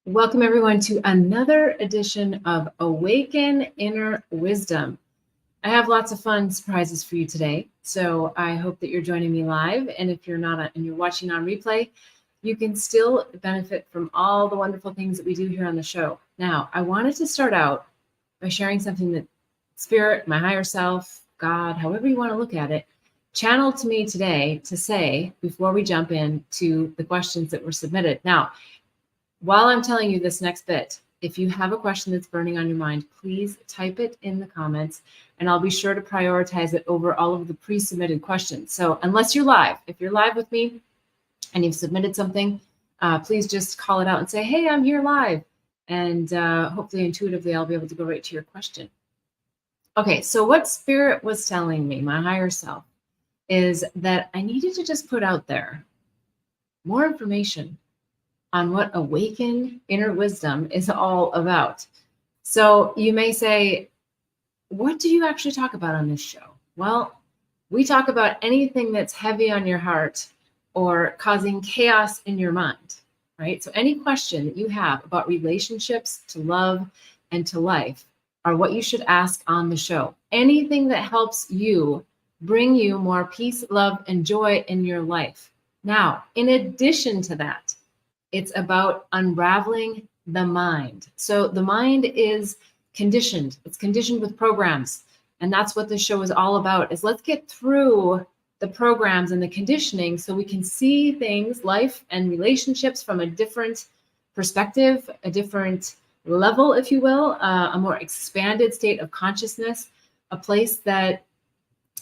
Welcome everyone to another edition of Awaken Inner Wisdom. I have lots of fun surprises for you today, so I hope that you're joining me live. And if you're not and you're watching on replay, you can still benefit from all the wonderful things that we do here on the show. Now, I wanted to start out by sharing something that Spirit, my higher self, God, however you want to look at it, channeled to me today to say before we jump into the questions that were submitted. Now, while I'm telling you this next bit, if you have a question that's burning on your mind, please type it in the comments and I'll be sure to prioritize it over all of the pre-submitted questions. So unless you're live, if you're live with me and you've submitted something, please just call it out and say, hey, I'm here live. And hopefully intuitively, I'll be able to go right to your question. Okay, so what Spirit was telling me, my higher self, is that I needed to just put out there more information on what Awaken Inner Wisdom is all about. So you may say, what do you actually talk about on this show? Well, we talk about anything that's heavy on your heart or causing chaos in your mind, right? So any question that you have about relationships to love and to life are what you should ask on the show. Anything that helps you bring you more peace, love, and joy in your life. Now, in addition to that, it's about unraveling the mind. So the mind is conditioned. It's conditioned with programs. And that's what this show is all about, is let's get through the programs and the conditioning so we can see things, life and relationships from a different perspective, a different level, if you will, a more expanded state of consciousness, a place that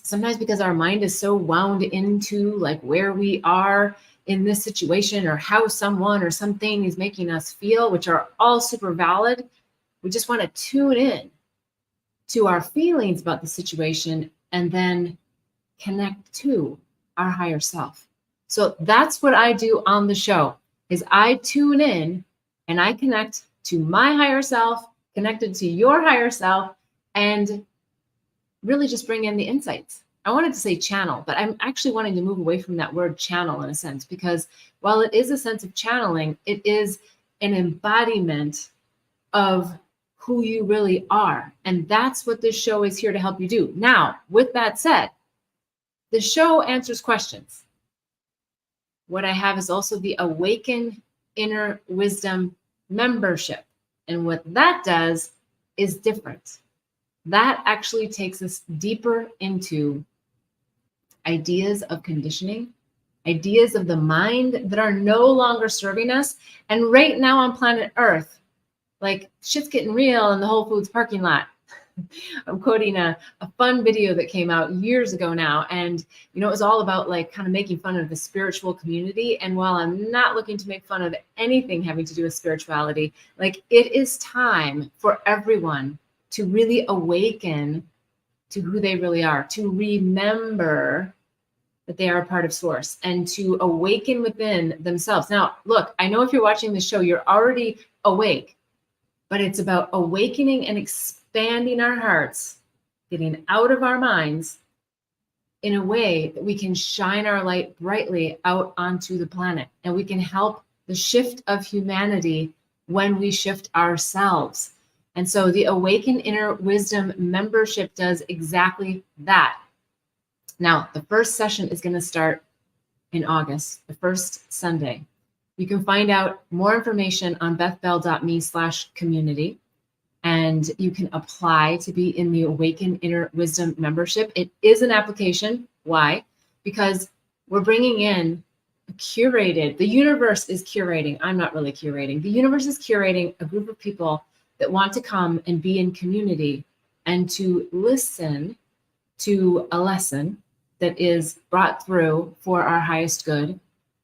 sometimes because our mind is so wound into like where we are in this situation or how someone or something is making us feel, which are all super valid. We just want to tune in to our feelings about the situation and then connect to our higher self. So that's what I do on the show, is I tune in and I connect to my higher self, connected to your higher self, and really just bring in the insights. I wanted to say channel, but I'm actually wanting to move away from that word channel in a sense, because while it is a sense of channeling, it is an embodiment of who you really are. And that's what this show is here to help you do. Now, with that said, the show answers questions. What I have is also the Awaken Inner Wisdom membership. And what that does is different. That actually takes us deeper into ideas of conditioning, ideas of the mind that are no longer serving us. And right now on planet Earth, like shit's getting real in the Whole Foods parking lot. I'm quoting a fun video that came out years ago now. And, you know, it was all about like kind of making fun of the spiritual community. And while I'm not looking to make fun of anything having to do with spirituality, like it is time for everyone to really awaken to who they really are, to remember that they are a part of source and to awaken within themselves. Now, look, I know if you're watching the show, you're already awake, but it's about awakening and expanding our hearts, getting out of our minds in a way that we can shine our light brightly out onto the planet. And we can help the shift of humanity when we shift ourselves. And so the Awaken Inner Wisdom membership does exactly that. Now, the first session is going to start in August, the first Sunday. You can find out more information on bethbell.me/community, and you can apply to be in the Awaken Inner Wisdom membership. It is an application. Why? Because we're bringing in curated, the universe is curating. I'm not really curating. The universe is curating a group of people that want to come and be in community and to listen to a lesson that is brought through for our highest good,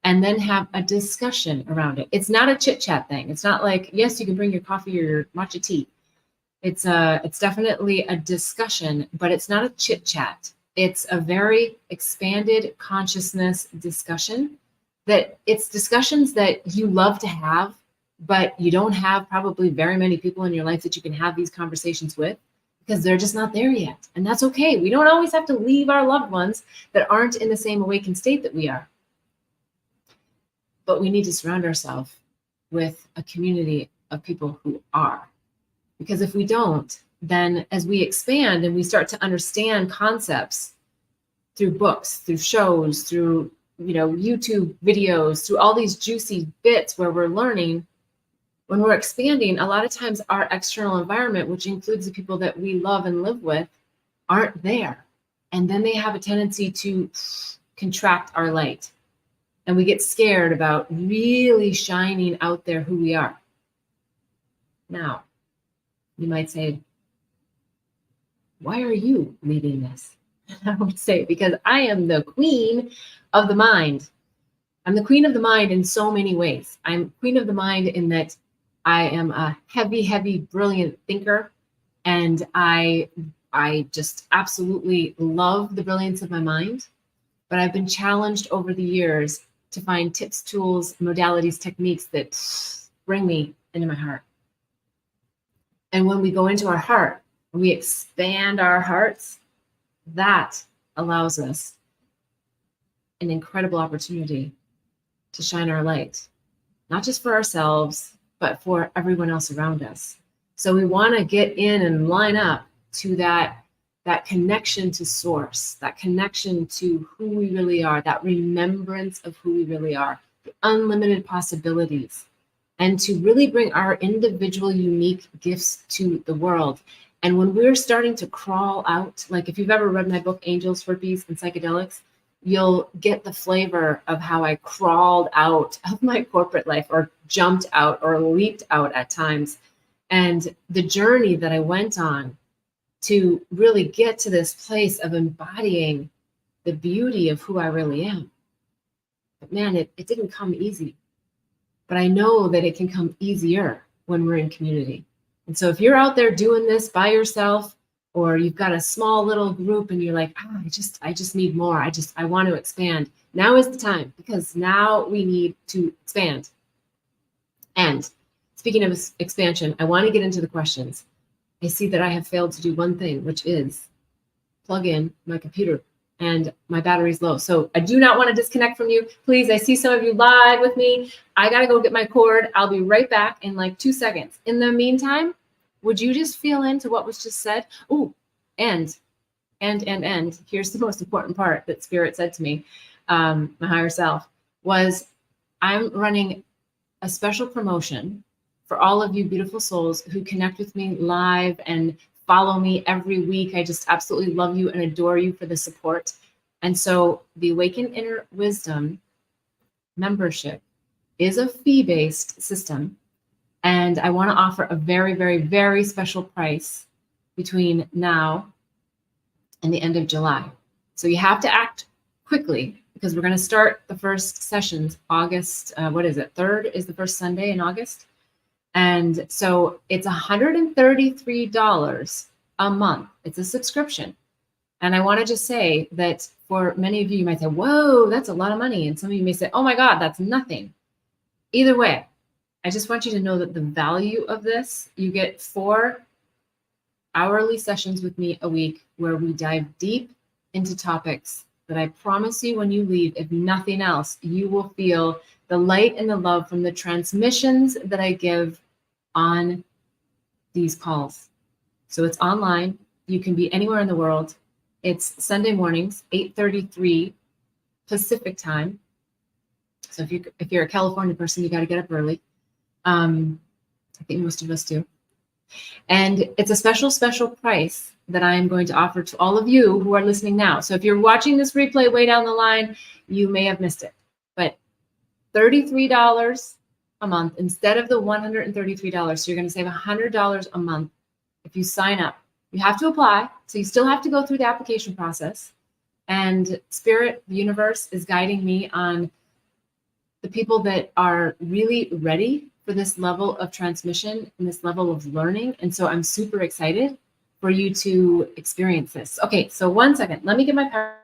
and then have a discussion around it. It's not a chit-chat thing. It's not like, yes, you can bring your coffee or your matcha tea. It's definitely a discussion, but it's not a chit-chat. It's a very expanded consciousness discussion, that it's discussions that you love to have, but you don't have probably very many people in your life that you can have these conversations with, because they're just not there yet. And that's okay. We don't always have to leave our loved ones that aren't in the same awakened state that we are. But we need to surround ourselves with a community of people who are. Because if we don't, then as we expand and we start to understand concepts through books, through shows, through YouTube videos, through all these juicy bits where we're learning, when we're expanding, a lot of times our external environment, which includes the people that we love and live with, aren't there. And then they have a tendency to contract our light. And we get scared about really shining out there who we are. Now, you might say, why are you leading this? I would say, because I am the queen of the mind. I'm the queen of the mind in so many ways. I'm queen of the mind in that I am a heavy, heavy, brilliant thinker. And I just absolutely love the brilliance of my mind. But I've been challenged over the years to find tips, tools, modalities, techniques that bring me into my heart. And when we go into our heart, when we expand our hearts, that allows us an incredible opportunity to shine our light, not just for ourselves, but for everyone else around us. So we want to get in and line up to that connection to source, that connection to who we really are, that remembrance of who we really are, the unlimited possibilities, and to really bring our individual unique gifts to the world. And when we're starting to crawl out, like if you've ever read my book, Angels, Herpes, and Psychedelics, you'll get the flavor of how I crawled out of my corporate life, or jumped out, or leaped out at times. And the journey that I went on to really get to this place of embodying the beauty of who I really am. But man, it didn't come easy. But I know that it can come easier when we're in community. And so if you're out there doing this by yourself, or you've got a small little group and you're like, I just need more. I want to expand. Now is the time, because now we need to expand. And speaking of expansion, I want to get into the questions. I see that I have failed to do one thing, which is plug in my computer, and my battery's low. So I do not want to disconnect from you. Please, I see some of you live with me. I got to go get my cord. I'll be right back in like 2 seconds. In the meantime, would you just feel into what was just said? Oh, and here's the most important part that Spirit said to me, my higher self, was I'm running a special promotion for all of you beautiful souls who connect with me live and follow me every week. I just absolutely love you and adore you for the support. And so the Awaken Inner Wisdom membership is a fee-based system. And I want to offer a very, very, very special price between now and the end of July. So you have to act quickly, because we're going to start the first sessions August, 3rd is the first Sunday in August. And so it's $133 a month. It's a subscription. And I want to just say that for many of you, you might say, whoa, that's a lot of money. And some of you may say, oh my God, that's nothing. Either way, I just want you to know that the value of this, you get 4 hourly sessions with me a week where we dive deep into topics that I promise you when you leave, if nothing else, you will feel the light and the love from the transmissions that I give on these calls. So it's online. You can be anywhere in the world. It's Sunday mornings, 8:33 Pacific time. So if you're a California person, you got to get up early. I think most of us do. And it's a special price that I am going to offer to all of you who are listening now. So if you're watching this replay way down the line, you may have missed it. But $33 a month instead of the $133. So you're going to save $100 a month if you sign up. You have to apply. So you still have to go through the application process. And Spirit, the universe, is guiding me on the people that are really ready for this level of transmission and this level of learning. And so I'm super excited for you to experience this. Okay, so 1 second. Let me get my power.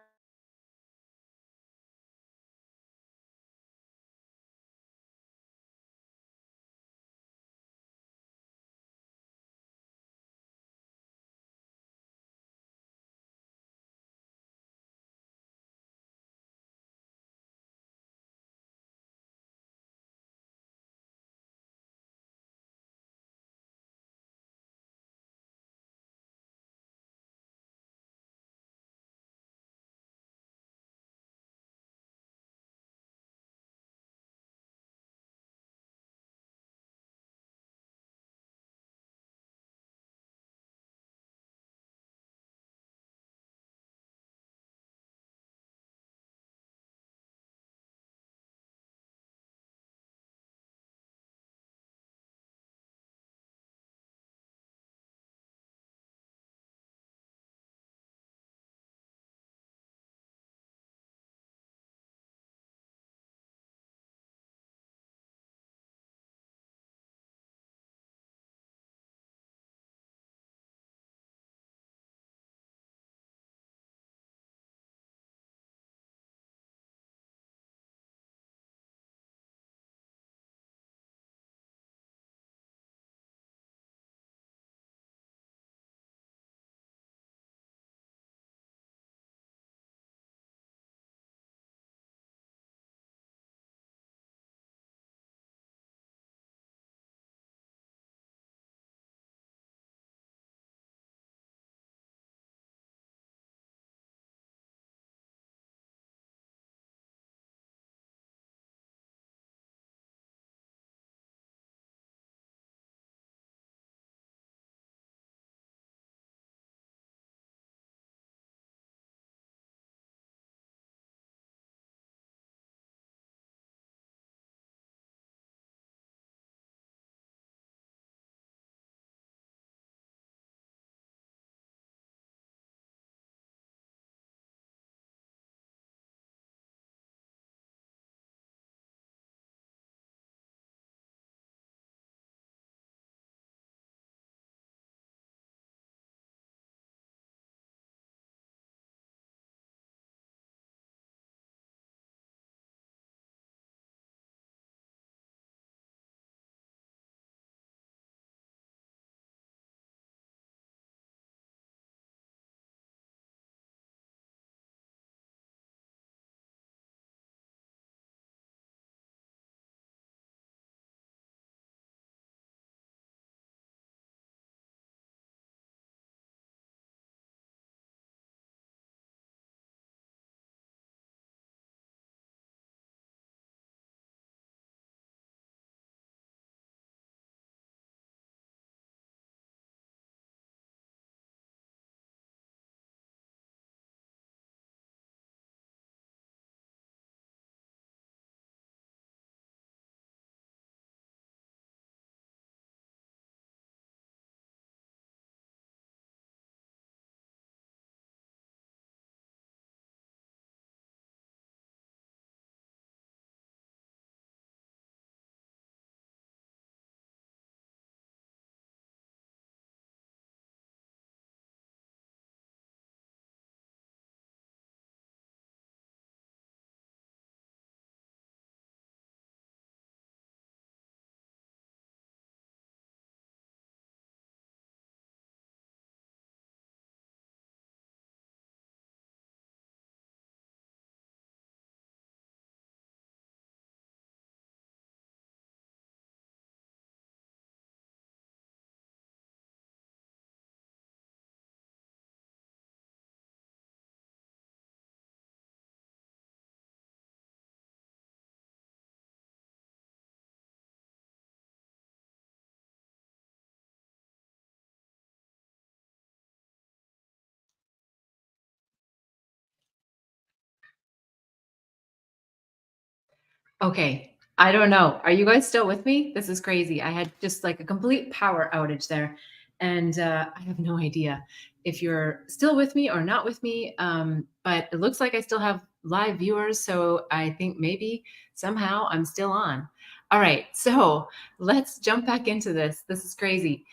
Okay, I don't know. Are you guys still with me? This is crazy. I had just like a complete power outage there, and I have no idea if you're still with me or not with me. But it looks like I still have live viewers, so I think maybe somehow I'm still on. All right, so let's jump back into this. This is crazy.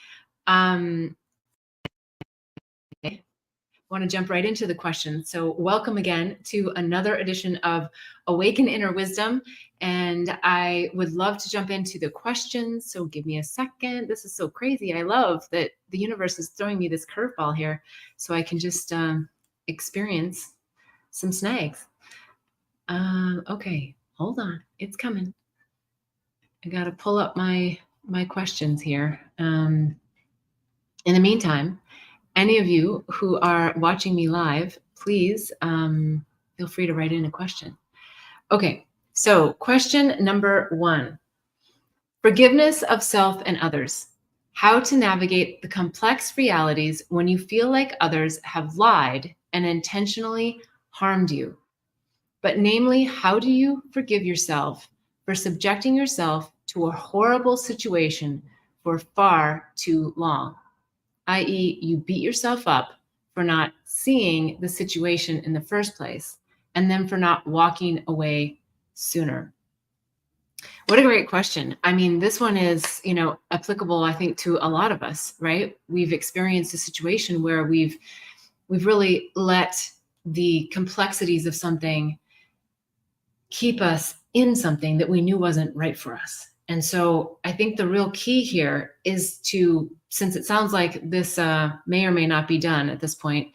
Um, want to jump right into the question. So welcome again to another edition of Awaken Inner Wisdom. And I would love to jump into the questions. So give me a second. This is so crazy. I love that the universe is throwing me this curveball here so I can just experience some snags. Okay, hold on. It's coming. I got to pull up my questions here. In the meantime, any of you who are watching me live, please feel free to write in a question. Okay, so question number 1. Forgiveness of self and others. How to navigate the complex realities when you feel like others have lied and intentionally harmed you. But namely, how do you forgive yourself for subjecting yourself to a horrible situation for far too long? I.e., you beat yourself up for not seeing the situation in the first place, and then for not walking away sooner. What a great question. I mean, this one is, applicable, I think, to a lot of us, right? We've experienced a situation where we've really let the complexities of something keep us in something that we knew wasn't right for us. And so I think the real key here is to, since it sounds like this may or may not be done at this point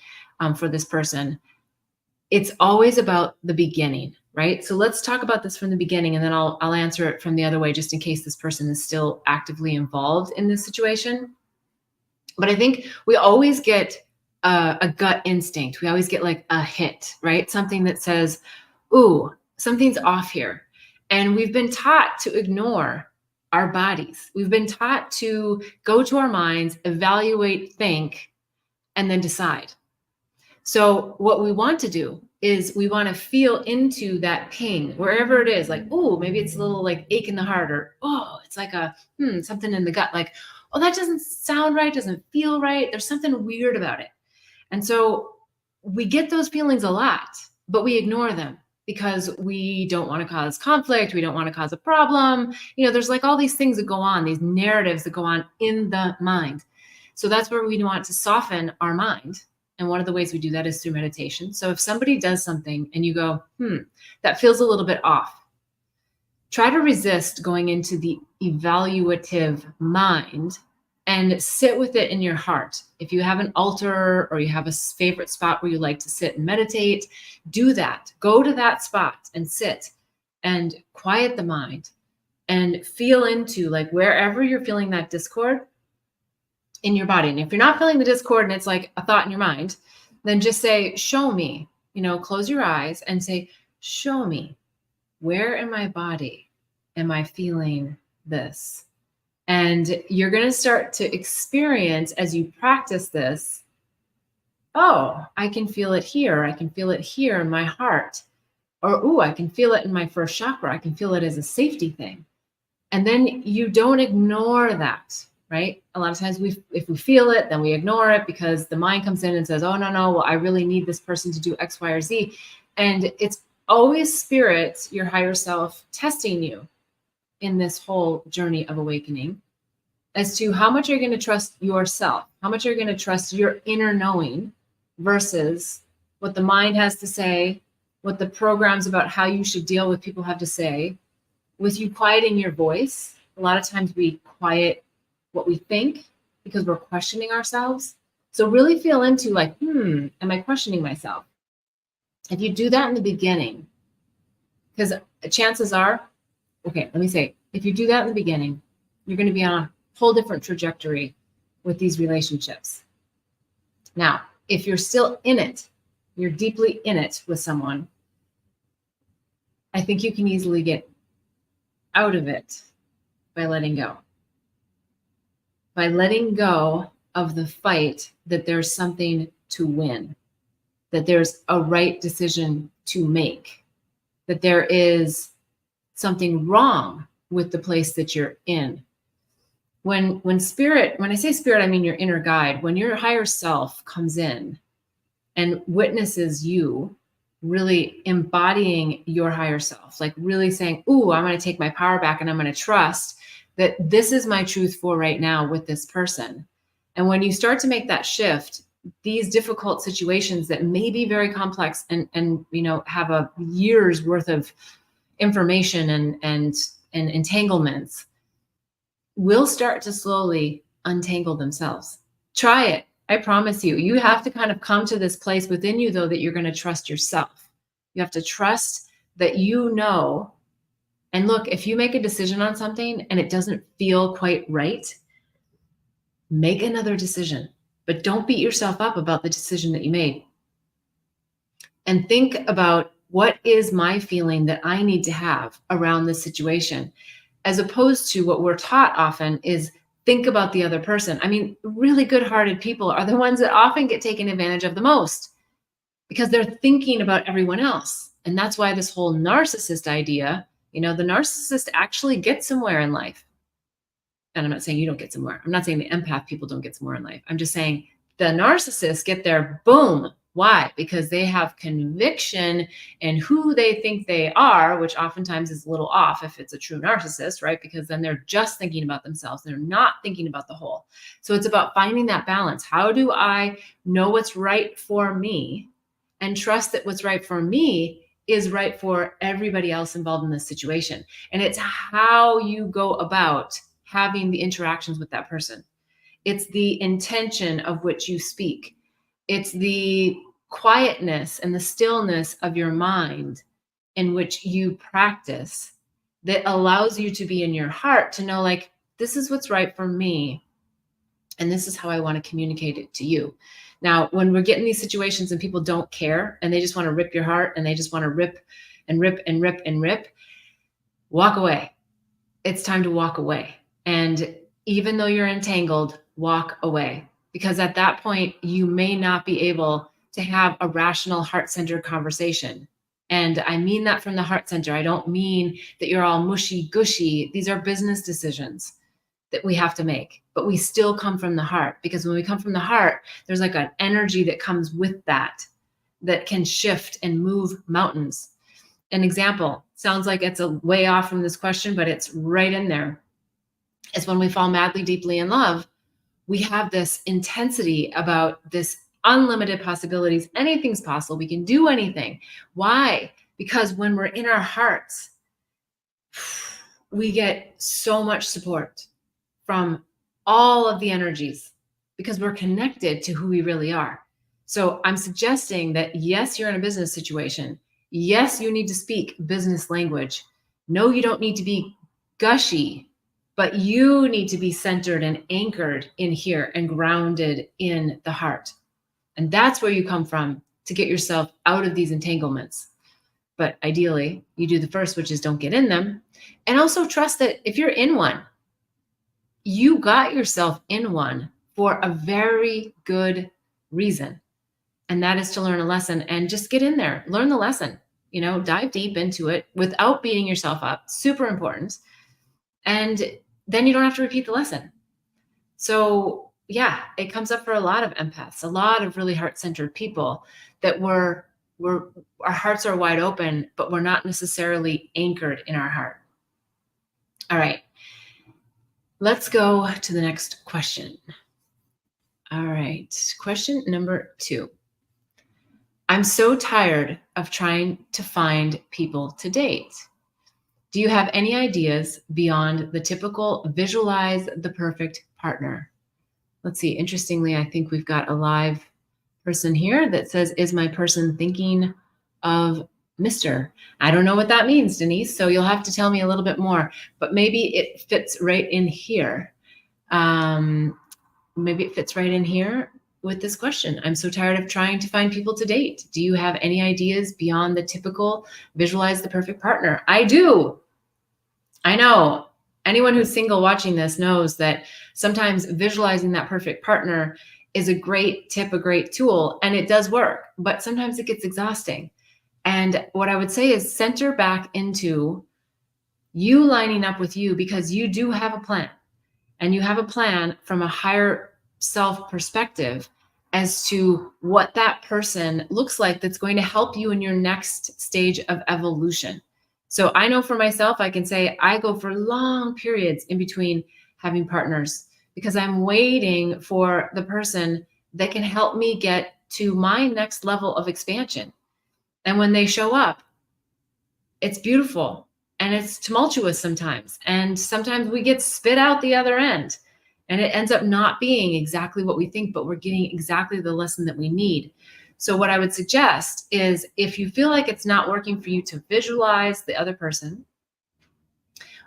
for this person, it's always about the beginning, right? So let's talk about this from the beginning, and then I'll answer it from the other way, just in case this person is still actively involved in this situation. But I think we always get a gut instinct. We always get like a hit, right? Something that says, ooh, something's off here. And we've been taught to ignore our bodies. We've been taught to go to our minds, evaluate, think, and then decide. So what we want to do is we want to feel into that ping, wherever it is, like, oh, maybe it's a little like ache in the heart, or, oh, it's like a, something in the gut, like, oh, that doesn't sound right, doesn't feel right. There's something weird about it. And so we get those feelings a lot, but we ignore them because we don't want to cause conflict. We don't want to cause a problem. There's like all these things that go on, these narratives that go on in the mind. So that's where we want to soften our mind. And one of the ways we do that is through meditation. So if somebody does something and you go, that feels a little bit off, try to resist going into the evaluative mind and sit with it in your heart. If you have an altar or you have a favorite spot where you like to sit and meditate, do that. Go to that spot and sit and quiet the mind and feel into, like, wherever you're feeling that discord in your body. And if you're not feeling the discord and it's like a thought in your mind, then just say, show me, close your eyes and say, show me, where in my body am I feeling this? And you're going to start to experience, as you practice this, oh, I can feel it here. I can feel it here in my heart. Or, ooh, I can feel it in my first chakra. I can feel it as a safety thing. And then you don't ignore that, right? A lot of times if we feel it, then we ignore it because the mind comes in and says, oh, no, well, I really need this person to do X, Y, or Z. And it's always spirit, your higher self, testing you in this whole journey of awakening as to how much you're going to trust yourself, how much you're going to trust your inner knowing versus what the mind has to say, what the programs about how you should deal with people have to say. With you quieting your voice, a lot of times we quiet what we think because we're questioning ourselves. So really feel into, like, am I questioning myself? If you do that in the beginning, because chances are, okay, let me say, if you do that in the beginning, you're going to be on a whole different trajectory with these relationships. Now, if you're still in it, you're deeply in it with someone, I think you can easily get out of it by letting go. By letting go of the fight that there's something to win, that there's a right decision to make, that there is something wrong with the place that you're in. When I say spirit, I mean your inner guide. When your higher self comes in and witnesses you really embodying your higher self, like really saying, ooh, I'm going to take my power back and I'm going to trust that this is my truth for right now with this person. And when you start to make that shift, these difficult situations that may be very complex and have a year's worth of information and entanglements will start to slowly untangle themselves. Try it. I promise you. You have to kind of come to this place within you, though, that you're going to trust yourself. You have to trust that you know. And look, if you make a decision on something and it doesn't feel quite right, make another decision. But don't beat yourself up about the decision that you made. And think about, what is my feeling that I need to have around this situation? As opposed to what we're taught often is think about the other person. I mean, really good-hearted people are the ones that often get taken advantage of the most because they're thinking about everyone else. And that's why this whole narcissist idea, the narcissist actually gets somewhere in life. And I'm not saying you don't get somewhere. I'm not saying the empath people don't get somewhere in life. I'm just saying the narcissists get there, boom. Why? Because they have conviction in who they think they are, which oftentimes is a little off if it's a true narcissist, right? Because then they're just thinking about themselves. They're not thinking about the whole. So it's about finding that balance. How do I know what's right for me and trust that what's right for me is right for everybody else involved in this situation? And it's how you go about having the interactions with that person. It's the intention of which you speak. It's the quietness and the stillness of your mind in which you practice that allows you to be in your heart to know, like, this is what's right for me. And this is how I want to communicate it to you. Now, when we're getting these situations and people don't care and they just want to rip your heart and they just want to rip and rip and rip and rip, walk away. It's time to walk away. And even though you're entangled, walk away. Because at that point, you may not be able to have a rational, heart-centered conversation. And I mean that from the heart center. I don't mean that you're all mushy-gushy. These are business decisions that we have to make. But we still come from the heart. Because when we come from the heart, there's like an energy that comes with that can shift and move mountains. An example, sounds like it's a way off from this question, but it's right in there. It's when we fall madly, deeply in love, we have this intensity about this unlimited possibilities. Anything's possible. We can do anything. Why? Because when we're in our hearts, we get so much support from all of the energies because we're connected to who we really are. So I'm suggesting that, yes, you're in a business situation. Yes, you need to speak business language. No, you don't need to be gushy. But you need to be centered and anchored in here and grounded in the heart. And that's where you come from to get yourself out of these entanglements. But ideally, you do the first, which is don't get in them. And also trust that if you're in one, you got yourself in one for a very good reason. And that is to learn a lesson and just get in there, learn the lesson, dive deep into it without beating yourself up. Super important. And then you don't have to repeat the lesson. So yeah, it comes up for a lot of empaths, a lot of really heart-centered people that our hearts are wide open, but we're not necessarily anchored in our heart. All right, let's go to the next question. All right, question number 2. I'm so tired of trying to find people to date. Do you have any ideas beyond the typical visualize the perfect partner? Let's see. Interestingly, I think we've got a live person here that says, is my person thinking of Mr.? I don't know what that means, Denise, so you'll have to tell me a little bit more, but maybe it fits right in here. Maybe it fits right in here with this question. I'm so tired of trying to find people to date. Do you have any ideas beyond the typical visualize the perfect partner? I do. I know. Anyone who's single watching this knows that sometimes visualizing that perfect partner is a great tip, a great tool, and it does work, but sometimes it gets exhausting. And what I would say is center back into You lining up with you because you do have a plan, and you have a plan from a higher self perspective as to what that person looks like that's going to help you in your next stage of evolution. So I know for myself, I can say I go for long periods in between having partners because I'm waiting for the person that can help me get to my next level of expansion. And when they show up, it's beautiful and it's tumultuous sometimes. And sometimes we get spit out the other end and it ends up not being exactly what we think, but we're getting exactly the lesson that we need. So what I would suggest is if you feel like it's not working for you to visualize the other person,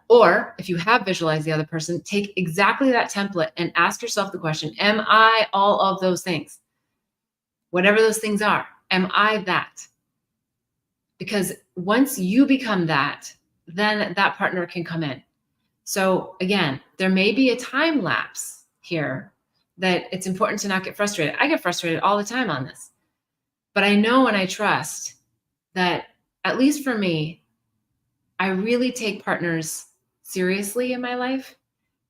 or if you have visualized the other person, take exactly that template and ask yourself the question, am I all of those things? Whatever those things are, am I that? Because once you become that, then that partner can come in. So again, there may be a time lapse here that it's important to not get frustrated. I get frustrated all the time on this, but I know and I trust that, at least for me, I really take partners seriously in my life.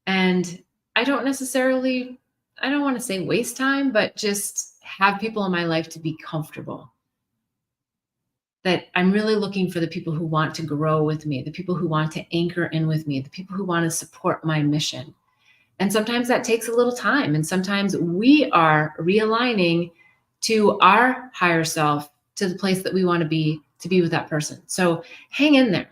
And I don't necessarily, I don't want to say waste time, but just have people in my life to be comfortable. That I'm really looking for the people who want to grow with me, the people who want to anchor in with me, the people who want to support my mission. And sometimes that takes a little time. And sometimes we are realigning to our higher self, to the place that we want to be with that person. So hang in there,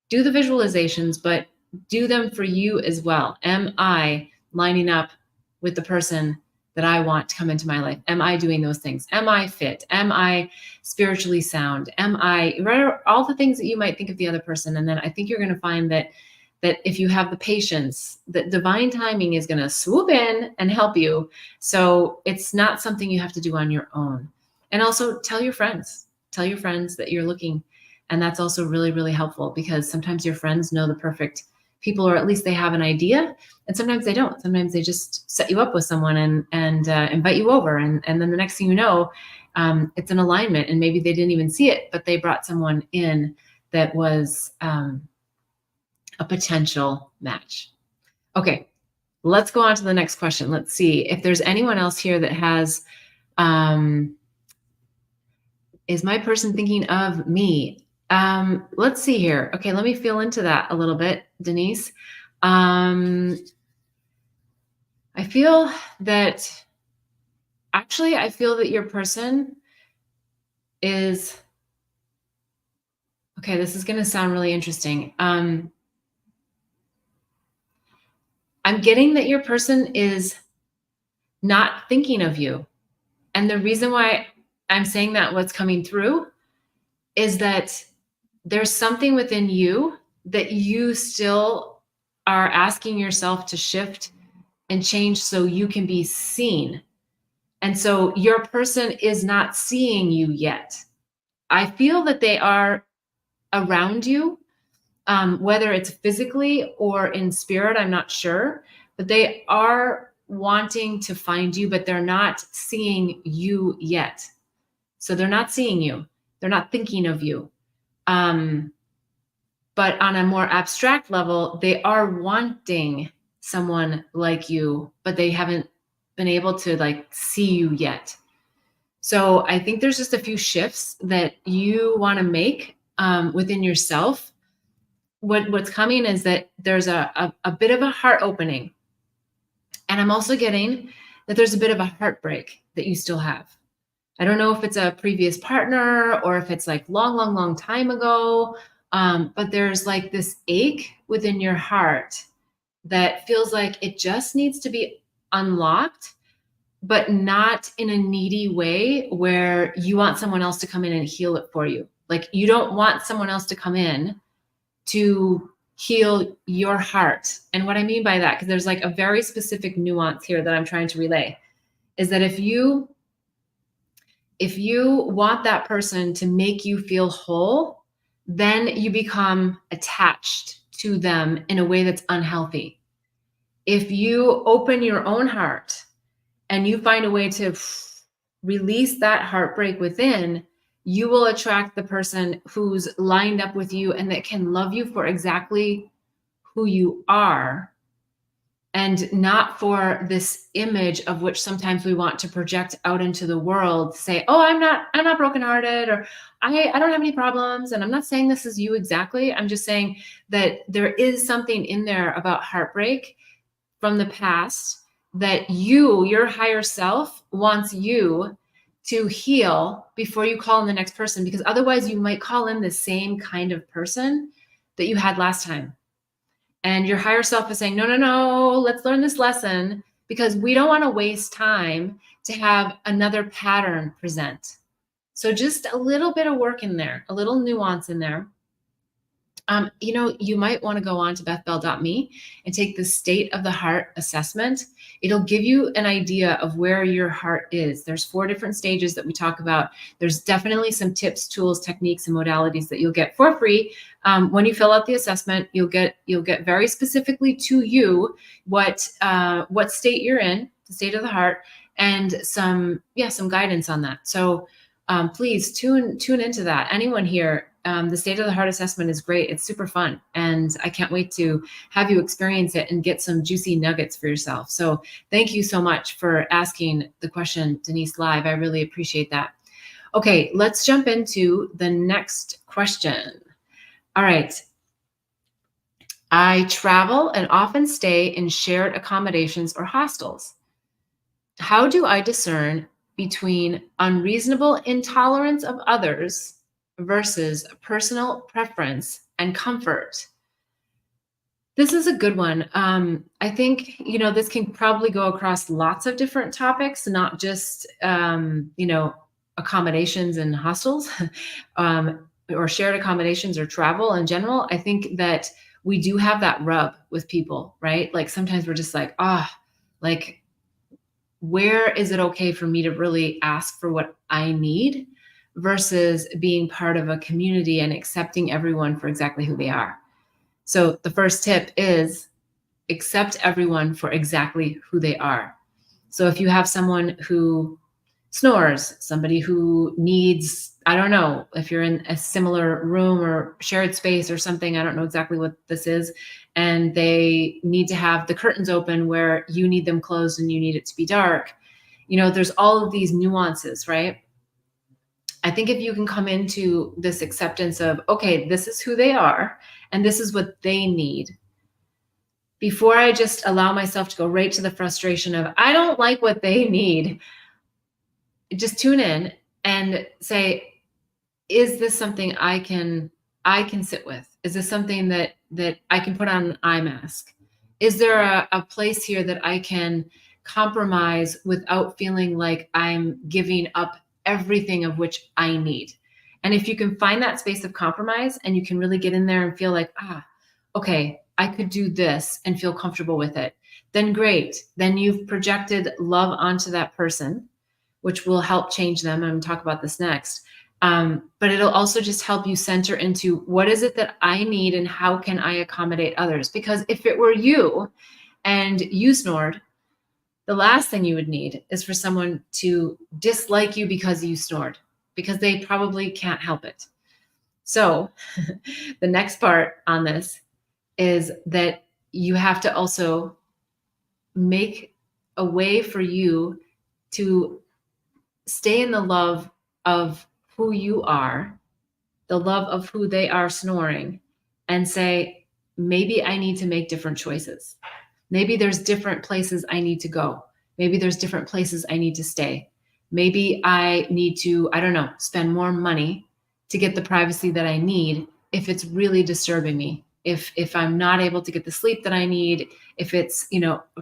do the visualizations, but do them for you as well. Am I lining up with the person that I want to come into my life? Am I doing those things? Am I fit? Am I spiritually sound? Am I, right? All the things that you might think of the other person. And then I think you're going to find that if you have the patience, that divine timing is going to swoop in and help you. So it's not something you have to do on your own. And also tell your friends that you're looking. And that's also really, really helpful, because sometimes your friends know the perfect people, or at least they have an idea. And sometimes they don't. Sometimes they just set you up with someone and invite you over. And then the next thing you know, it's an alignment, and maybe they didn't even see it, but they brought someone in that was a potential match. Okay, let's go on to the next question. Let's see if there's anyone else here that has, is my person thinking of me? Let's see here. Okay, let me feel into that a little bit, Denise. I feel that your person is, okay, this is going to sound really interesting. I'm getting that your person is not thinking of you. And the reason why I'm saying that, what's coming through, is that there's something within you that you still are asking yourself to shift and change so you can be seen. And so your person is not seeing you yet. I feel that they are around you, whether it's physically or in spirit, I'm not sure, but they are wanting to find you, but they're not seeing you yet. So they're not seeing you. They're not thinking of you. But on a more abstract level, they are wanting someone like you, but they haven't been able to see you yet. So I think there's just a few shifts that you want to make within yourself. What's coming is that there's a bit of a heart opening. And I'm also getting that there's a bit of a heartbreak that you still have. I don't know if it's a previous partner or if it's long time ago. But there's this ache within your heart that feels like it just needs to be unlocked, but not in a needy way where you want someone else to come in and heal it for you. You don't want someone else to come in to heal your heart. And what I mean by that, because there's a very specific nuance here that I'm trying to relay, is that if you want that person to make you feel whole, then you become attached to them in a way that's unhealthy. If you open your own heart and you find a way to release that heartbreak within, you will attract the person who's lined up with you and that can love you for exactly who you are, and not for this image of which sometimes we want to project out into the world to say, oh, I'm not brokenhearted, or I don't have any problems. And I'm not saying this is you exactly. I'm just saying that there is something in there about heartbreak from the past that your higher self wants you to heal before you call in the next person, because otherwise you might call in the same kind of person that you had last time. And your higher self is saying, no, no, no, let's learn this lesson, because we don't want to waste time to have another pattern present. So just a little bit of work in there, a little nuance in there. You might want to go on to bethbell.me and take the state of the heart assessment. It'll give you an idea of where your heart is. There's 4 different stages that we talk about. There's definitely some tips, tools, techniques, and modalities that you'll get for free. When you fill out the assessment, you'll get very specifically to you what state you're in, the state of the heart, and some guidance on that. So please tune into that. Anyone here, the state of the heart assessment is great. It's super fun. And I can't wait to have you experience it and get some juicy nuggets for yourself. So thank you so much for asking the question, Denise, live. I really appreciate that. Okay, let's jump into the next question. All right. I travel and often stay in shared accommodations or hostels. How do I discern between unreasonable intolerance of others versus personal preference and comfort? This is a good one. I think, this can probably go across lots of different topics, not just, accommodations and hostels or shared accommodations or travel in general. I think that we do have that rub with people, right? Like sometimes we're just like, where is it okay for me to really ask for what I need versus being part of a community and accepting everyone for exactly who they are? So the first tip is accept everyone for exactly who they are. So if you have someone who snores, somebody who needs, I don't know, if you're in a similar room or shared space or something, I don't know exactly what this is, and they need to have the curtains open where you need them closed and you need it to be dark. There's all of these nuances, right? I think if you can come into this acceptance of, okay, this is who they are and this is what they need, before I just allow myself to go right to the frustration of, I don't like what they need, just tune in and say, is this something I can sit with? Is this something that I can put on an eye mask? Is there a place here that I can compromise without feeling like I'm giving up everything of which I need? And if you can find that space of compromise and you can really get in there and feel like, okay, I could do this and feel comfortable with it, then great. Then you've projected love onto that person, which will help change them. I'm going to talk about this next. But it'll also just help you center into what is it that I need and how can I accommodate others? Because if it were you and you snored, the last thing you would need is for someone to dislike you because you snored, because they probably can't help it. So the next part on this is that you have to also make a way for you to stay in the love of who you are, the love of who they are snoring, and say, maybe I need to make different choices. Maybe there's different places I need to go. Maybe there's different places I need to stay. Maybe I need to, I don't know, spend more money to get the privacy that I need if it's really disturbing me. If I'm not able to get the sleep that I need, if it's,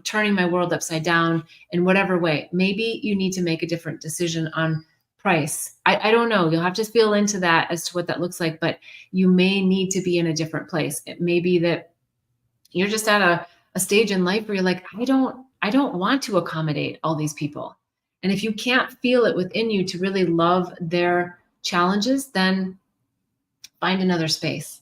turning my world upside down in whatever way, maybe you need to make a different decision on price. I don't know. You'll have to feel into that as to what that looks like, but you may need to be in a different place. It may be that you're just at a stage in life where you're like, I don't want to accommodate all these people. And if you can't feel it within you to really love their challenges, then find another space,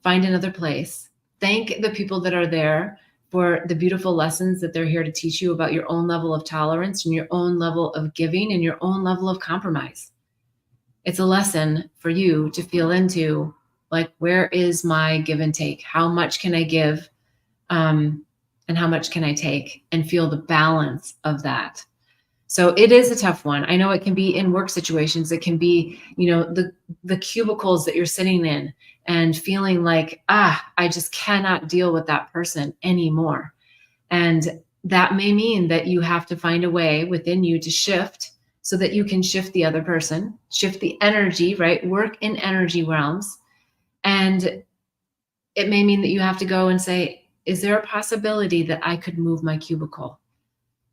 find another place. Thank the people that are there for the beautiful lessons that they're here to teach you about your own level of tolerance and your own level of giving and your own level of compromise. It's a lesson for you to feel into, like, where is my give and take? How much can I give? And how much can I take? And feel the balance of that. So it is a tough one. I know it can be in work situations. It can be, the cubicles that you're sitting in and feeling like, I just cannot deal with that person anymore. And that may mean that you have to find a way within you to shift so that you can shift the other person, shift the energy, right? Work in energy realms. And it may mean that you have to go and say, is there a possibility that I could move my cubicle?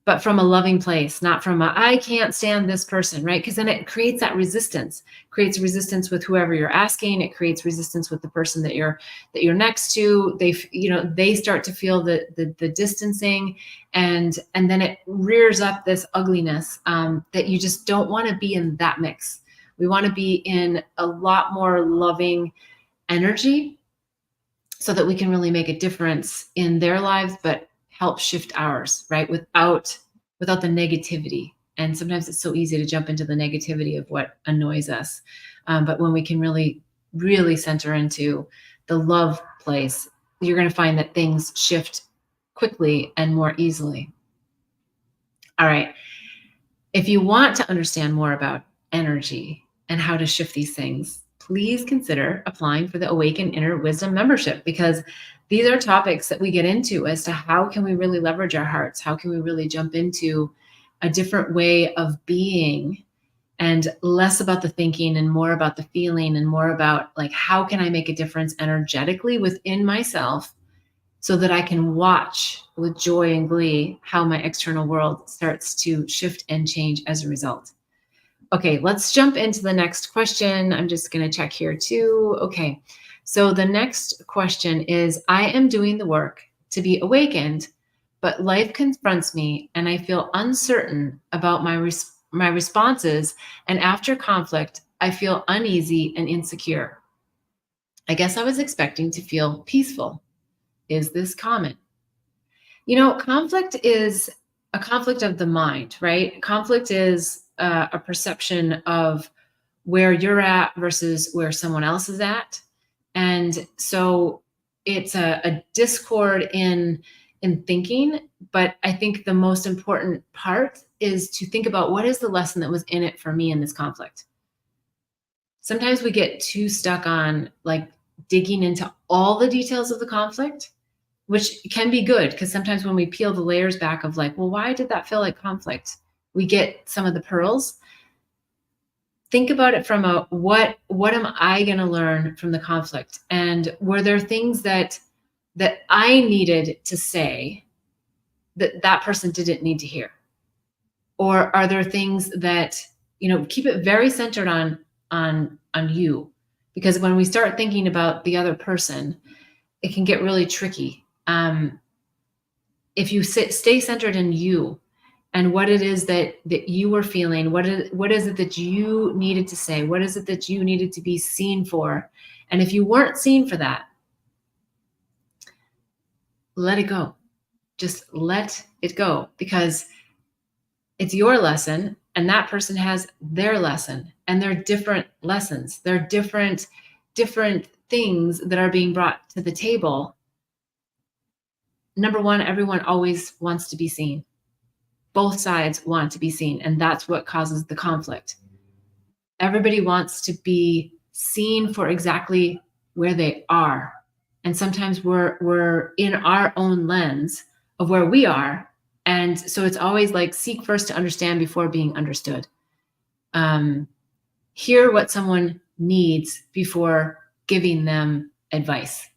But from a loving place, not from I can't stand this person, right? Because then it creates that resistance, creates resistance with whoever you're asking. It creates resistance with the person that you're next to. They start to feel the distancing, and then it rears up this ugliness that you just don't want to be in that mix. We want to be in a lot more loving energy so that we can really make a difference in their lives, but help shift ours, right? Without the negativity. And sometimes it's so easy to jump into the negativity of what annoys us. But when we can really, really center into the love place, you're going to find that things shift quickly and more easily. All right. If you want to understand more about energy and how to shift these things, please consider applying for the Awaken Inner Wisdom membership, because these are topics that we get into as to how can we really leverage our hearts? How can we really jump into a different way of being, and less about the thinking and more about the feeling, and more about, like, how can I make a difference energetically within myself so that I can watch with joy and glee how my external world starts to shift and change as a result. Okay, let's jump into the next question. I'm just going to check here too. Okay, so the next question is, I am doing the work to be awakened, but life confronts me and I feel uncertain about my responses. And after conflict, I feel uneasy and insecure. I guess I was expecting to feel peaceful. Is this common? Conflict is a conflict of the mind, right? Conflict is a perception of where you're at versus where someone else is at. And so it's a discord in thinking. But I think the most important part is to think about, what is the lesson that was in it for me in this conflict? Sometimes we get too stuck on, like, digging into all the details of the conflict, which can be good, because sometimes when we peel the layers back of, like, well, why did that feel like conflict? We get some of the pearls. Think about it from a, what am I going to learn from the conflict? And were there things that I needed to say that person didn't need to hear? Or are there things that, keep it very centered on you? Because when we start thinking about the other person, it can get really tricky. If you stay centered in you and what it is that you were feeling, what is it that you needed to say? What is it that you needed to be seen for? And if you weren't seen for that, let it go. Just let it go, because it's your lesson and that person has their lesson, and they're different lessons. They're different things that are being brought to the table. Number one, everyone always wants to be seen. Both sides want to be seen, and that's what causes the conflict. Everybody wants to be seen for exactly where they are. And sometimes we're in our own lens of where we are. And so it's always like, seek first to understand before being understood. Hear what someone needs before giving them advice.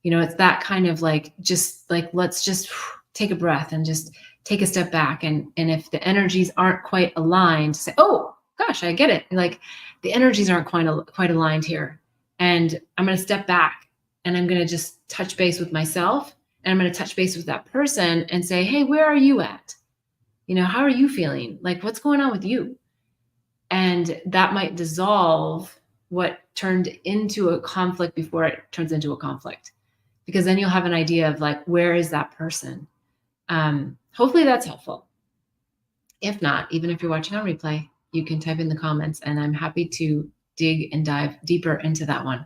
It's that kind of, like, just like, let's just take a breath and just take a step back. And if the energies aren't quite aligned, say, oh gosh, I get it. Like, the energies aren't quite aligned here. And I'm going to step back and I'm going to just touch base with myself. And I'm going to touch base with that person and say, hey, where are you at? How are you feeling? Like, what's going on with you? And that might dissolve what turned into a conflict before it turns into a conflict. Because then you'll have an idea of, like, where is that person? Hopefully that's helpful. If not, even if you're watching on replay, you can type in the comments, and I'm happy to dig and dive deeper into that one.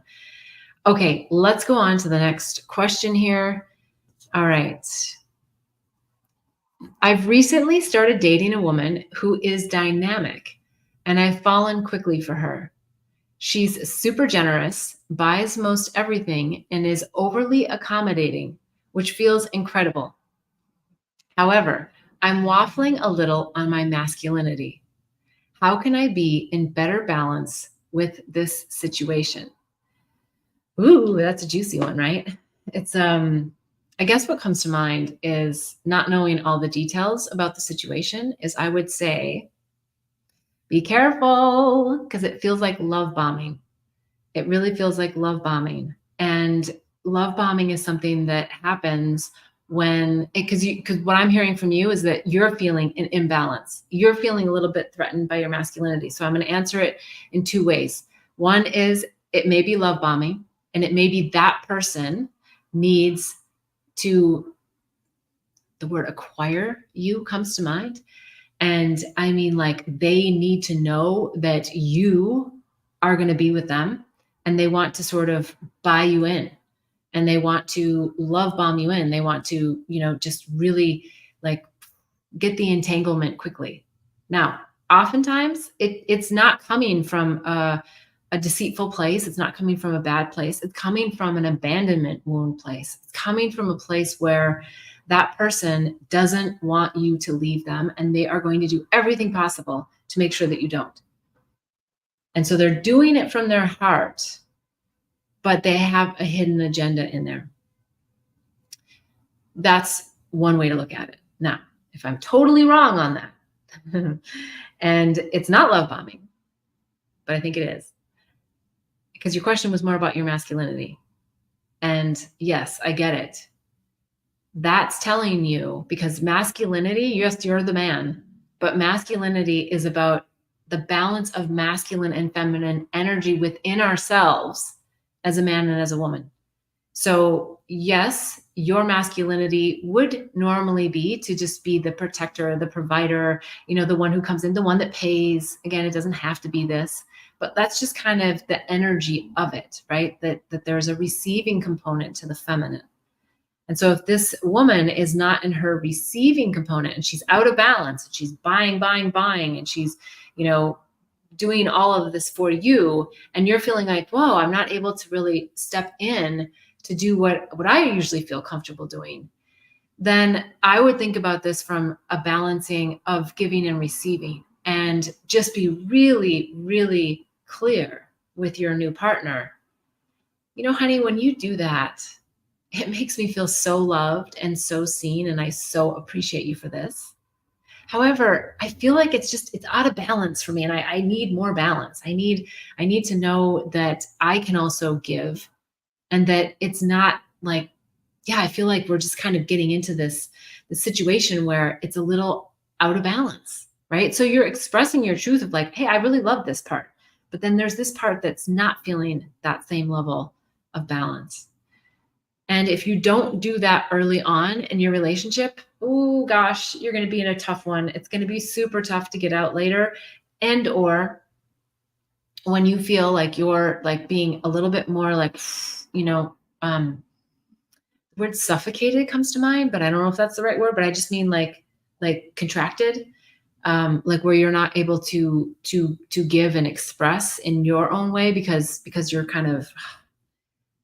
Okay, let's go on to the next question here. All right. I've recently started dating a woman who is dynamic, and I've fallen quickly for her. She's super generous, buys most everything, and is overly accommodating, which feels incredible. However, I'm waffling a little on my masculinity. How can I be in better balance with this situation? Ooh, that's a juicy one, right? It's I guess what comes to mind is not knowing all the details about the situation is I would say be careful because it feels like love bombing. It really feels like love bombing. And love bombing is something that happens when because what I'm hearing from you is that you're feeling an imbalance. You're feeling a little bit threatened by your masculinity. So I'm going to answer it in two ways. One is it may be love bombing, and it may be that person needs to, the word acquire you comes to mind. And I mean, like, they need to know that you are going to be with them, and they want to sort of buy you in, and they want to love bomb you in. They want to, just really like get the entanglement quickly. Now, oftentimes it's not coming from a deceitful place. It's not coming from a bad place. It's coming from an abandonment wound place. It's coming from a place where that person doesn't want you to leave them, and they are going to do everything possible to make sure that you don't. And so they're doing it from their heart, but they have a hidden agenda in there. That's one way to look at it. Now, if I'm totally wrong on that, and it's not love bombing, but I think it is, because your question was more about your masculinity. And yes, I get it. That's telling you, because masculinity, yes, you're the man, but masculinity is about the balance of masculine and feminine energy within ourselves as a man and as a woman. So yes, your masculinity would normally be to just be the protector, the provider, the one who comes in, the one that pays. Again, it doesn't have to be this, but that's just kind of the energy of it, right? That there's a receiving component to the feminine. And so if this woman is not in her receiving component, and she's out of balance, and she's buying, and she's, doing all of this for you, and you're feeling like, whoa, I'm not able to really step in to do what I usually feel comfortable doing, then I would think about this from a balancing of giving and receiving, and just be really, really clear with your new partner. Honey, when you do that, it makes me feel so loved and so seen, and I so appreciate you for this. However, I feel like it's out of balance for me, and I need more balance. I need to know that I can also give, and that it's not like, yeah, I feel like we're just kind of getting into the situation where it's a little out of balance, right? So you're expressing your truth of like, hey, I really love this part, but then there's this part that's not feeling that same level of balance. And if you don't do that early on in your relationship, oh gosh, you're going to be in a tough one. It's going to be super tough to get out later. And or when you feel like you're like being a little bit more like, the word suffocated comes to mind, but I don't know if that's the right word, but I just mean like contracted, like where you're not able to give and express in your own way because you're kind of,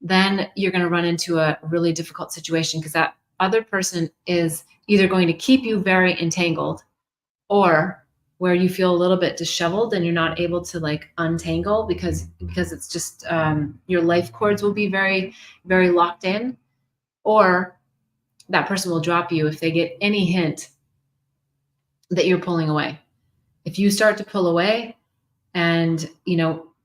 then you're going to run into a really difficult situation, because that other person is either going to keep you very entangled, or where you feel a little bit disheveled and you're not able to like untangle because it's just your life cords will be very, very locked in, or that person will drop you if they get any hint that you're pulling away. If you start to pull away, and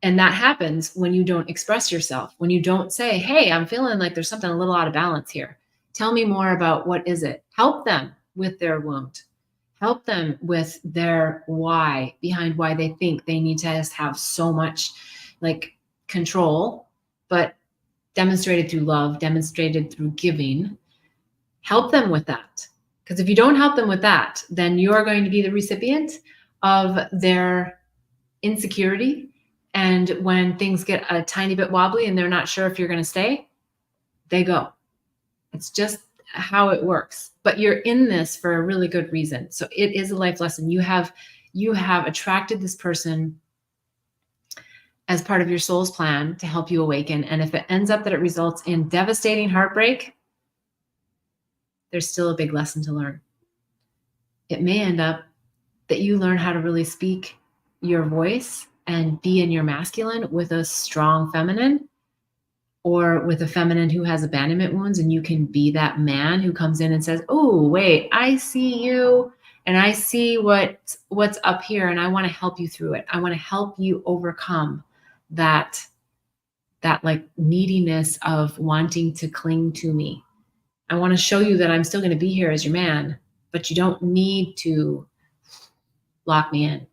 and that happens when you don't express yourself, when you don't say, hey, I'm feeling like there's something a little out of balance here. Tell me more about what is it. Help them with their wound. Help them with their why behind why they think they need to have so much like control, but demonstrated through love, demonstrated through giving. Help them with that. Because if you don't help them with that, then you are going to be the recipient of their insecurity. And when things get a tiny bit wobbly and they're not sure if you're going to stay, they go. It's just how it works. But you're in this for a really good reason. So it is a life lesson. You have attracted this person as part of your soul's plan to help you awaken. And if it ends up that it results in devastating heartbreak, there's still a big lesson to learn. It may end up that you learn how to really speak your voice and be in your masculine with a strong feminine, or with a feminine who has abandonment wounds, and you can be that man who comes in and says, oh, wait, I see you and I see what's up here, and I want to help you through it. I want to help you overcome that like neediness of wanting to cling to me. I want to show you that I'm still going to be here as your man, but you don't need to lock me in,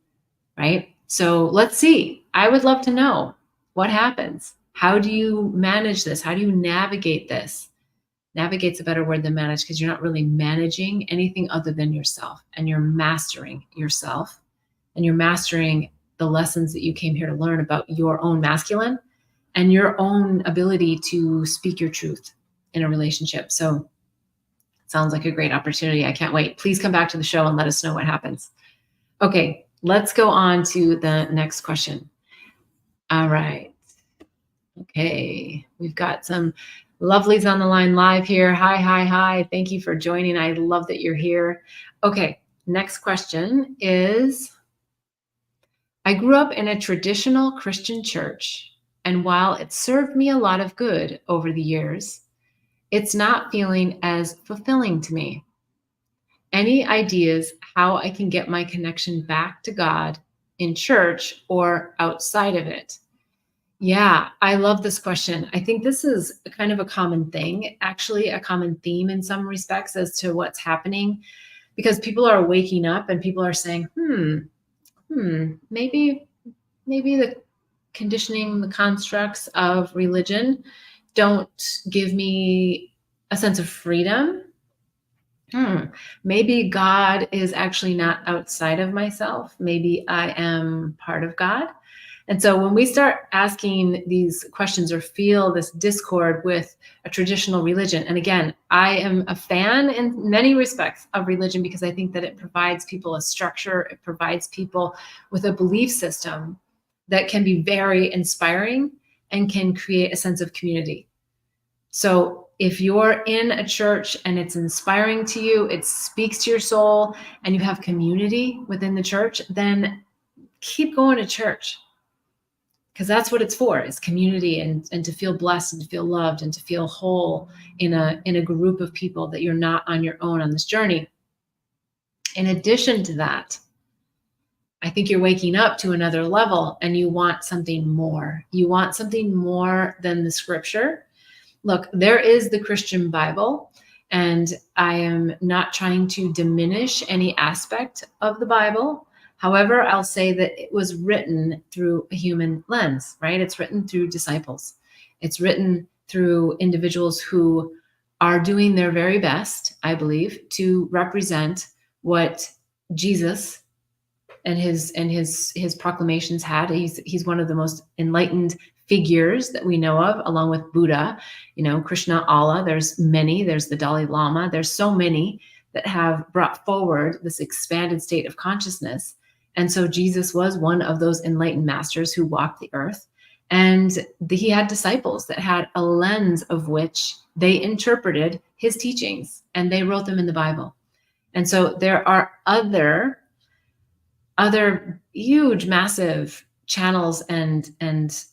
right? So let's see. I would love to know what happens. How do you manage this? How do you navigate this? Navigate's a better word than manage, because you're not really managing anything other than yourself, and you're mastering yourself, and you're mastering the lessons that you came here to learn about your own masculine and your own ability to speak your truth in a relationship. So it sounds like a great opportunity. I can't wait. Please come back to the show and let us know what happens. Okay, let's go on to the next question. All right. Okay, we've got some lovelies on the line live here. Hi. Thank you for joining. I love that you're here. Okay, next question is, I grew up in a traditional Christian church, and while it served me a lot of good over the years, it's not feeling as fulfilling to me. Any ideas how I can get my connection back to God in church or outside of it? Yeah, I love this question. I think this is kind of a common thing, actually a common theme in some respects as to what's happening, because people are waking up and people are saying, maybe the conditioning, the constructs of religion don't give me a sense of freedom. Maybe God is actually not outside of myself. Maybe I am part of God. And so when we start asking these questions or feel this discord with a traditional religion, and again, I am a fan in many respects of religion because I think that it provides people a structure, it provides people with a belief system that can be very inspiring and can create a sense of community. So if you're in a church and it's inspiring to you, it speaks to your soul, and you have community within the church, then keep going to church. Because that's what it's for, is community, and to feel blessed and to feel loved and to feel whole in a group of people, that you're not on your own on this journey. In addition to that, I think you're waking up to another level and you want something more. You want something more than the scripture. Look, there is the Christian Bible, and I am not trying to diminish any aspect of the Bible. However, I'll say that it was written through a human lens, right? It's written through disciples. It's written through individuals who are doing their very best, I believe, to represent what Jesus and his proclamations had. He's one of the most enlightened figures that we know of, along with Buddha, Krishna, Allah. There's many. There's the Dalai Lama. There's so many that have brought forward this expanded state of consciousness. And so Jesus was one of those enlightened masters who walked the earth. And he had disciples that had a lens of which they interpreted his teachings, and they wrote them in the Bible. And so there are other huge, massive channels and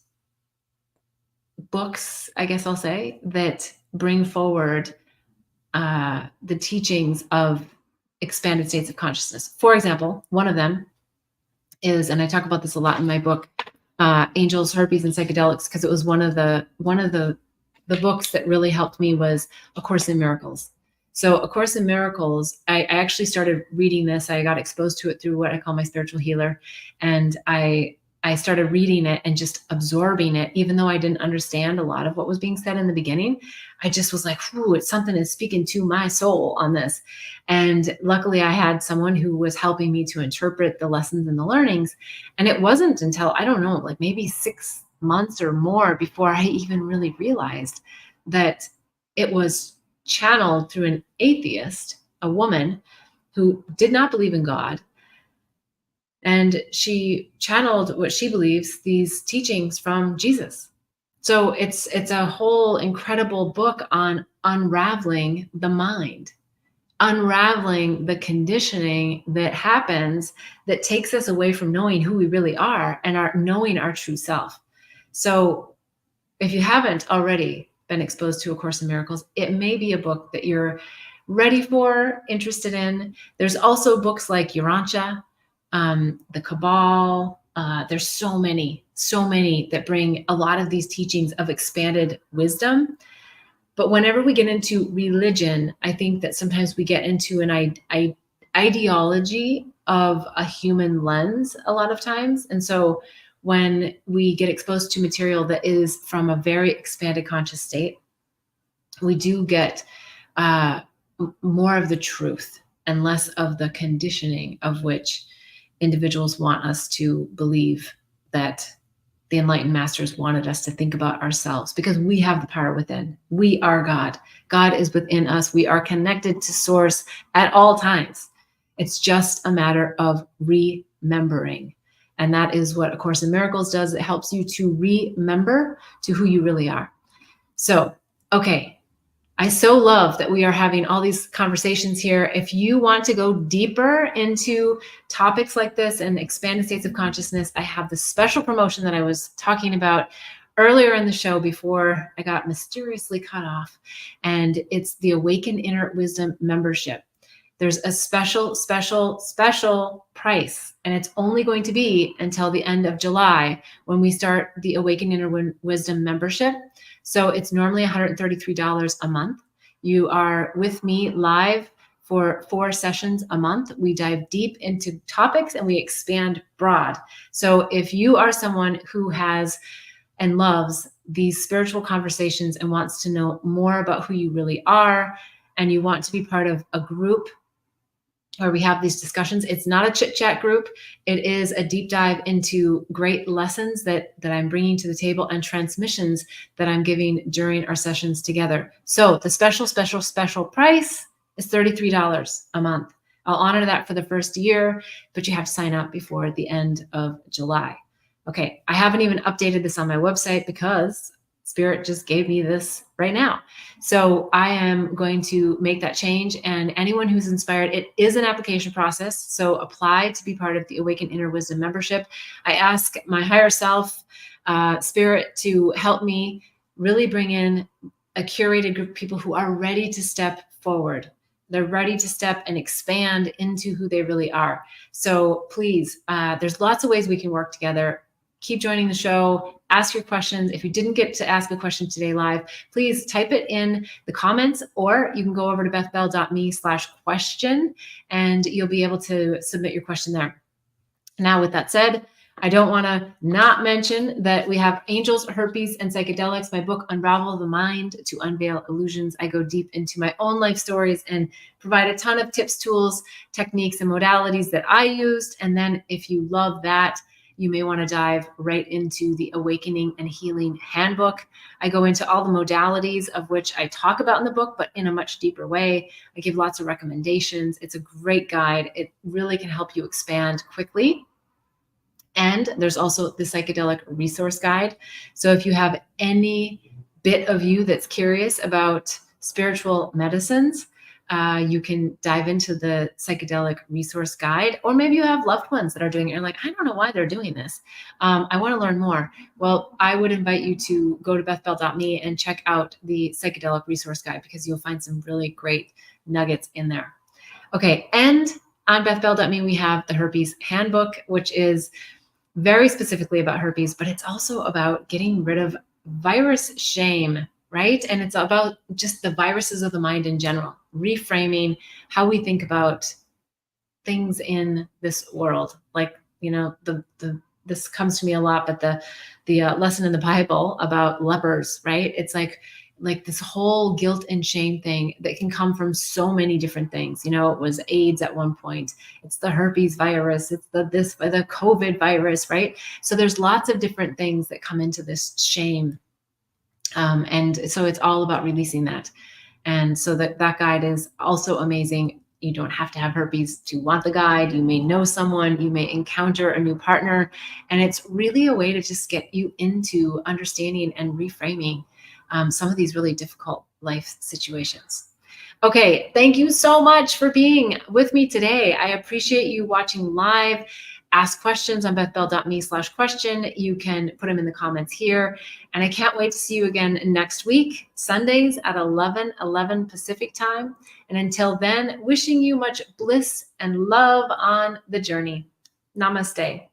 books, I guess I'll say, that bring forward the teachings of expanded states of consciousness. For example, one of them is, and I talk about this a lot in my book, Angels, Herpes, and Psychedelics, because it was one of the books that really helped me, was A Course in Miracles. So A Course in Miracles, I actually started reading this. I got exposed to it through what I call my spiritual healer. And I I started reading it and just absorbing it, even though I didn't understand a lot of what was being said in the beginning. I just was like, "Ooh, it's something is speaking to my soul on this." And luckily, I had someone who was helping me to interpret the lessons and the learnings. And it wasn't until, I don't know, like maybe 6 months or more before I even really realized that it was channeled through an atheist, a woman who did not believe in God, and she channeled what she believes these teachings from Jesus. So it's a whole incredible book on unraveling the mind, unraveling the conditioning that happens that takes us away from knowing who we really are and our knowing our true self. So if you haven't already been exposed to A Course in Miracles, it may be a book that you're ready for, interested in. There's also books like Urantia, the Cabal. There's so many that bring a lot of these teachings of expanded wisdom. But whenever we get into religion, I think that sometimes we get into an ideology of a human lens a lot of times. And so when we get exposed to material that is from a very expanded conscious state, we do get more of the truth and less of the conditioning of which individuals want us to believe that the enlightened masters wanted us to think about ourselves, because we have the power within. We are God. God is within us. We are connected to source at all times. It's just a matter of remembering. And that is what A Course in Miracles does. It helps you to remember to who you really are. So, okay. I so love that we are having all these conversations here. If you want to go deeper into topics like this and expanded states of consciousness, I have the special promotion that I was talking about earlier in the show before I got mysteriously cut off. And it's the Awaken Inner Wisdom membership. There's a special price, and it's only going to be until the end of July when we start the Awaken Inner Wisdom membership. So it's normally $133 a month. You are with me live for 4 sessions a month. We dive deep into topics and we expand broad. So if you are someone who has and loves these spiritual conversations and wants to know more about who you really are, and you want to be part of a group where we have these discussions, it's not a chit chat group. It is a deep dive into great lessons that I'm bringing to the table and transmissions that I'm giving during our sessions together. So the special price is $33 a month. I'll honor that for the first year, but you have to sign up before the end of July. Okay, I haven't even updated this on my website because Spirit just gave me this right now. So I am going to make that change. And anyone who's inspired, it is an application process. So apply to be part of the Awaken Inner Wisdom membership. I ask my higher self, Spirit, to help me really bring in a curated group of people who are ready to step forward. They're ready to step and expand into who they really are. So please, there's lots of ways we can work together. Keep joining the show. Ask your questions. If you didn't get to ask a question today live, please type it in the comments, or you can go over to bethbell.me/question and you'll be able to submit your question there. Now, with that said, I don't want to not mention that we have Angels, Herpes, and Psychedelics, my book, Unravel the Mind to Unveil Illusions. I go deep into my own life stories and provide a ton of tips, tools, techniques, and modalities that I used. And then if you love that, you may want to dive right into the Awakening and Healing Handbook. I go into all the modalities of which I talk about in the book, but in a much deeper way. I give lots of recommendations. It's a great guide. It really can help you expand quickly. And there's also the Psychedelic Resource Guide. So if you have any bit of you that's curious about spiritual medicines, you can dive into the Psychedelic Resource Guide, or maybe you have loved ones that are doing it. You're like, I don't know why they're doing this. I want to learn more. Well, I would invite you to go to bethbell.me and check out the Psychedelic Resource Guide, because you'll find some really great nuggets in there. Okay, and on bethbell.me, we have the Herpes Handbook, which is very specifically about herpes, but it's also about getting rid of virus shame, right? And it's about just the viruses of the mind in general, reframing how we think about things in this world, like, the this comes to me a lot, but the lesson in the Bible about lepers, right? It's like this whole guilt and shame thing that can come from so many different things. It was AIDS at one point. It's the herpes virus. It's the COVID virus, right? So there's lots of different things that come into this shame. And so it's all about releasing that. And so that guide is also amazing. You don't have to have herpes to want the guide. You may know someone, you may encounter a new partner, and it's really a way to just get you into understanding and reframing some of these really difficult life situations. Okay, thank you so much for being with me today. I appreciate you watching live. Ask questions on bethbell.me/question. You can put them in the comments here. And I can't wait to see you again next week, Sundays at 11:11 Pacific time. And until then, wishing you much bliss and love on the journey. Namaste.